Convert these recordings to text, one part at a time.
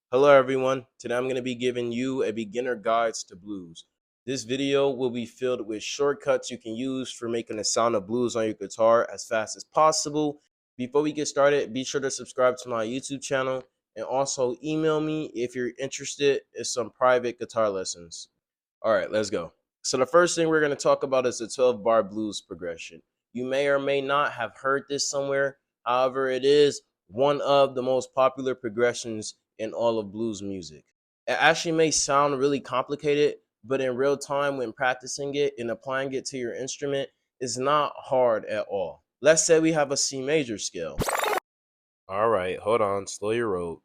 Hello everyone, today I'm going to be giving you a beginner guides to blues. This video will be filled with shortcuts you can use for making the sound of blues on your guitar as fast as possible. Before we get started, be sure to subscribe to my YouTube channel and also email me if you're interested in some private guitar lessons. Alright, let's go. So the first thing we're going to talk about is the 12 bar blues progression. You may or may not have heard this somewhere, however it is one of the most popular progressions in all of blues music. It actually may sound really complicated, but in real time when practicing it and applying it to your instrument, it's not hard at all. Let's say we have a C major scale. All right, hold on, slow your roll.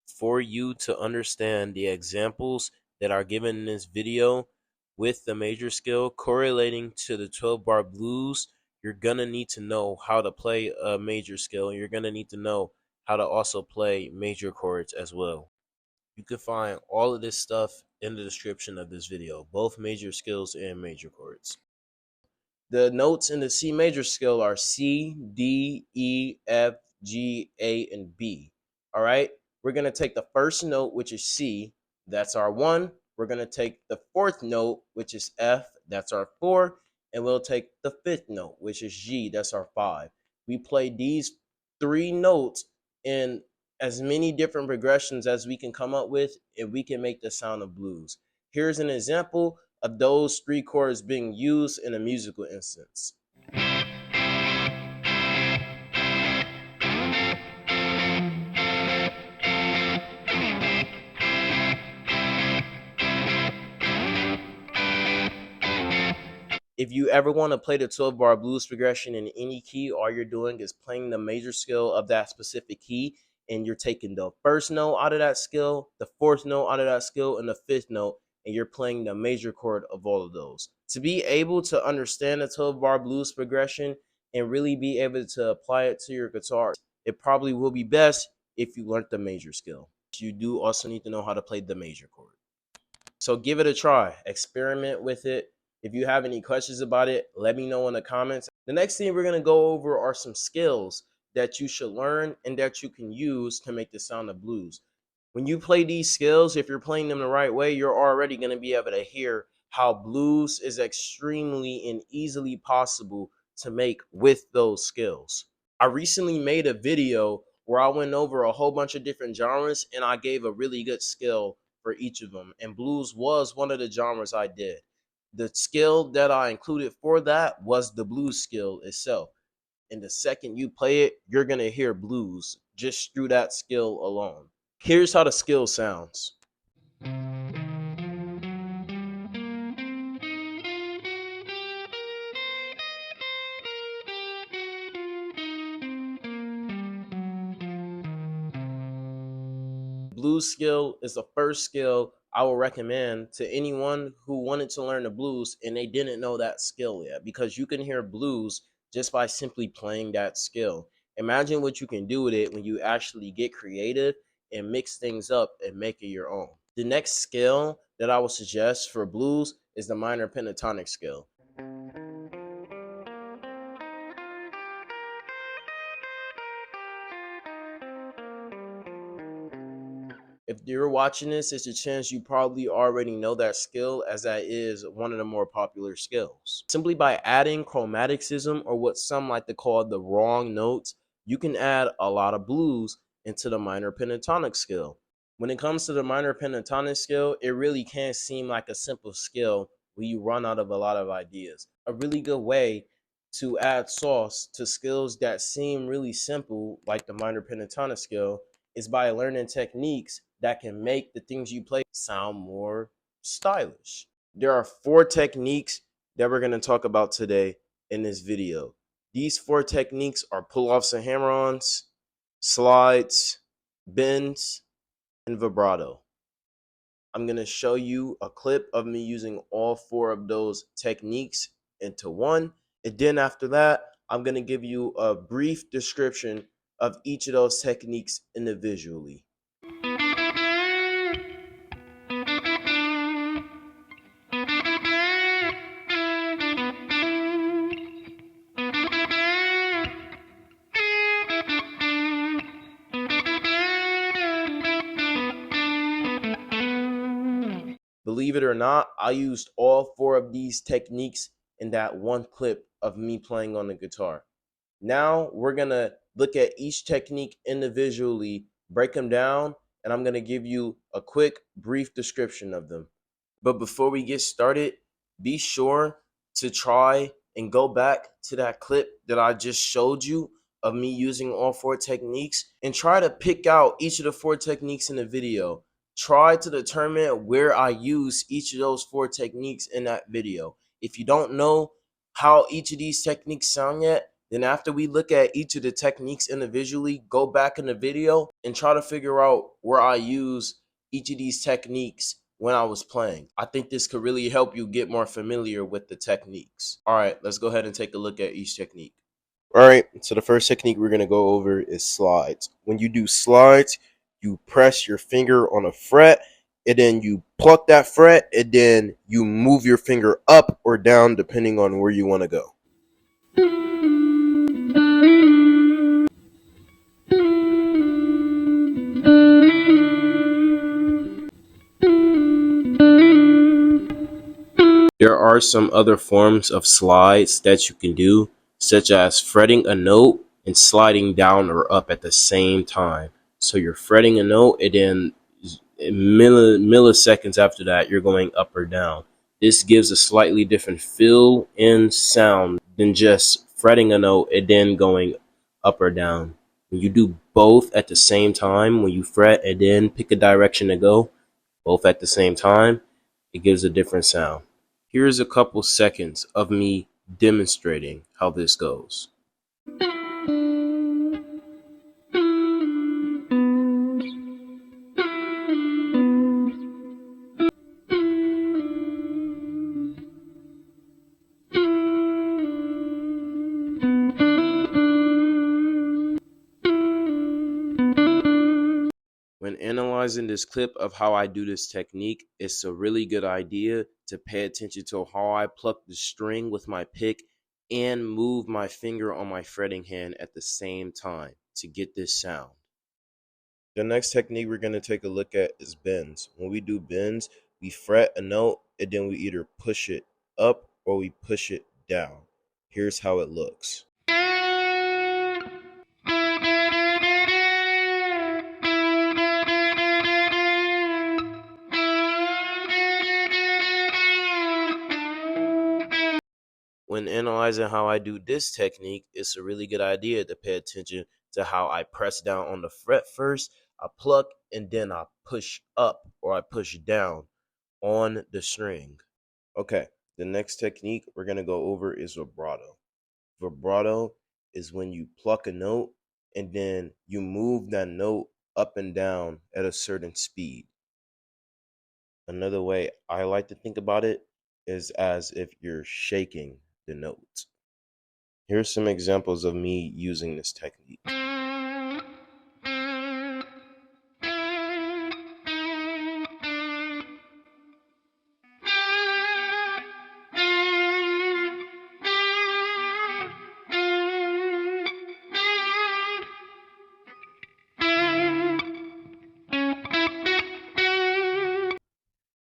For you to understand the examples that are given in this video with the major scale correlating to the 12 bar blues, you're gonna need to know how to play a major scale, and you're gonna need to know how to also play major chords as well. You can find all of this stuff in the description of this video, both major scales and major chords. The notes in the C major scale are C, D, E, F, G, A, and B. All right. We're going to take the first note, which is C. That's our 1. We're going to take the fourth note, which is F. That's our 4. And we'll take the fifth note, which is G. That's our 5. We play these 3 notes in as many different progressions as we can come up with, and we can make the sound of blues. Here's an example of those 3 chords being used in a musical instance. If you ever want to play the 12 bar blues progression in any key, all you're doing is playing the major scale of that specific key, and you're taking the first note out of that scale, the fourth note out of that scale, and the fifth note, and you're playing the major chord of all of those. To be able to understand the 12 bar blues progression and really be able to apply it to your guitar, it probably will be best if you learned the major scale. You do also need to know how to play the major chord. So give it a try, experiment with it. If you have any questions about it, let me know in the comments. The next thing we're going to go over are some skills that you should learn and that you can use to make the sound of blues. When you play these skills, if you're playing them the right way, you're already going to be able to hear how blues is extremely and easily possible to make with those skills. I recently made a video where I went over a whole bunch of different genres and I gave a really good skill for each of them. And blues was one of the genres I did. The skill that I included for that was the blues skill itself. And the second you play it, you're going to hear blues just through that skill alone. Here's how the skill sounds. Blues skill is the first skill I will recommend to anyone who wanted to learn the blues and they didn't know that skill yet, because you can hear blues just by simply playing that skill. Imagine what you can do with it when you actually get creative and mix things up and make it your own. The next skill that I would suggest for blues is the minor pentatonic skill. If you're watching this, it's a chance you probably already know that skill, as that is one of the more popular skills. Simply by adding chromaticism, or what some like to call the wrong notes, you can add a lot of blues into the minor pentatonic skill. When it comes to the minor pentatonic skill, it really can seem like a simple skill when you run out of a lot of ideas. A really good way to add sauce to skills that seem really simple, like the minor pentatonic skill, is by learning techniques that can make the things you play sound more stylish. There are 4 techniques that we're going to talk about today in this video. These 4 techniques are pull-offs and hammer-ons, slides, bends, and vibrato. I'm going to show you a clip of me using all 4 of those techniques into one. And then after that, I'm going to give you a brief description of each of those techniques individually. Believe it or not, I used all 4 of these techniques in that one clip of me playing on the guitar. Now we're gonna look at each technique individually, break them down, and I'm gonna give you a quick, brief description of them. But before we get started, be sure to try and go back to that clip that I just showed you of me using all 4 techniques and try to pick out each of the 4 techniques in the video. Try to determine where I use each of those 4 techniques in that video. If you don't know how each of these techniques sound yet, then after we look at each of the techniques individually, go back in the video and try to figure out where I use each of these techniques when I was playing. I think this could really help you get more familiar with the techniques. All right, let's go ahead and take a look at each technique. All right, so the first technique we're going to go over is slides. When you do slides, you press your finger on a fret, and then you pluck that fret, and then you move your finger up or down depending on where you want to go. There are some other forms of slides that you can do, such as fretting a note and sliding down or up at the same time. So you're fretting a note, and then milliseconds after that, you're going up or down. This gives a slightly different feel and sound than just fretting a note and then going up or down. When you do both at the same time, when you fret and then pick a direction to go, both at the same time, it gives a different sound. Here's a couple seconds of me demonstrating how this goes. When analyzing this clip of how I do this technique, it's a really good idea to pay attention to how I pluck the string with my pick and move my finger on my fretting hand at the same time to get this sound. The next technique we're going to take a look at is bends. When we do bends, we fret a note and then we either push it up or we push it down. Here's how it looks. When analyzing how I do this technique, it's a really good idea to pay attention to how I press down on the fret first, I pluck, and then I push up or I push down on the string. Okay, the next technique we're going to go over is vibrato. Vibrato is when you pluck a note and then you move that note up and down at a certain speed. Another way I like to think about it is as if you're shaking the notes. Here's some examples of me using this technique.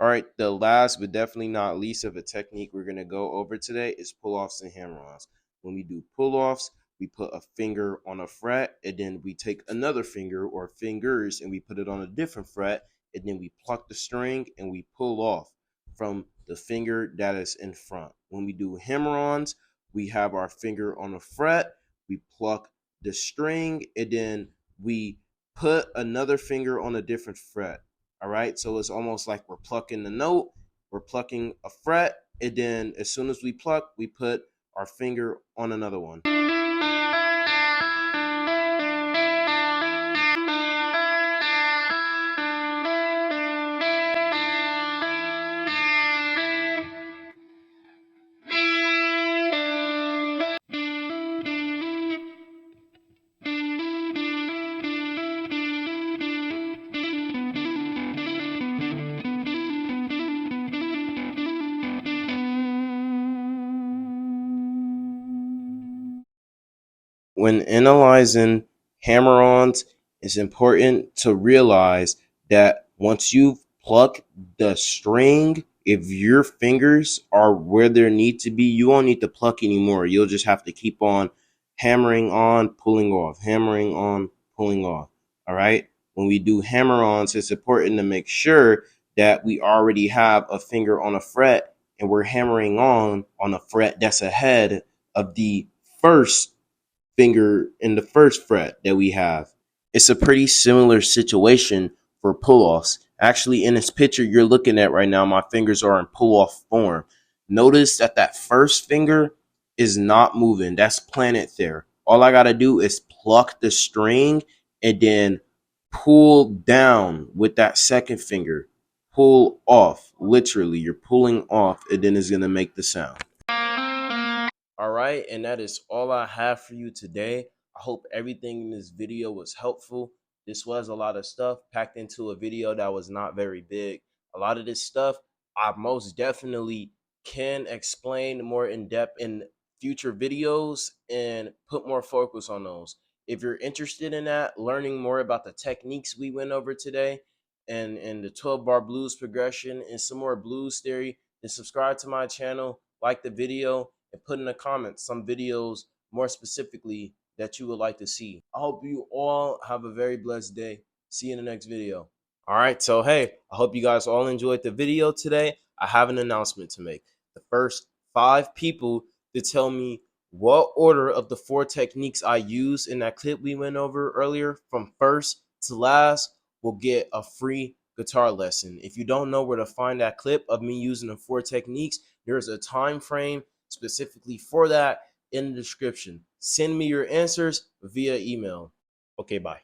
All right, the last but definitely not least of a technique we're going to go over today is pull-offs and hammer-ons. When we do pull-offs, we put a finger on a fret, and then we take another finger or fingers and we put it on a different fret, and then we pluck the string and we pull off from the finger that is in front. When we do hammer-ons, we have our finger on a fret, we pluck the string, and then we put another finger on a different fret. All right, so it's almost like we're plucking the note, we're plucking a fret, and then as soon as we pluck, we put our finger on another one. When analyzing hammer-ons, it's important to realize that once you've pluck the string. If your fingers are where they need to be, you won't need to pluck anymore. You'll just have to keep on hammering on, pulling off, hammering on, pulling off. All right. When we do hammer ons, it's important to make sure that we already have a finger on a fret and we're hammering on a fret that's ahead of the first finger in the first fret that we have. It's a pretty similar situation for pull-offs. Actually, in this picture you're looking at right now, my fingers are in pull-off form. Notice that that first finger is not moving. That's planted there. All I got to do is pluck the string and then pull down with that second finger. Pull off. Literally, you're pulling off, and then it's going to make the sound. All right, and that is all I have for you today. I hope everything in this video was helpful. This was a lot of stuff packed into a video that was not very big. A lot of this stuff I most definitely can explain more in depth in future videos and put more focus on those. If you're interested in that, learning more about the techniques we went over today and the 12 bar blues progression and some more blues theory, then subscribe to my channel, like the video, and put in the comments some videos more specifically that you would like to see. I hope you all have a very blessed day. See you in the next video. All right, so hey, I hope you guys all enjoyed the video today. I have an announcement to make. The first 5 people to tell me what order of the 4 techniques I used in that clip we went over earlier from first to last will get a free guitar lesson. If you don't know where to find that clip of me using the 4 techniques, there's a time frame specifically for that in the description. Send me your answers via email. Okay, bye.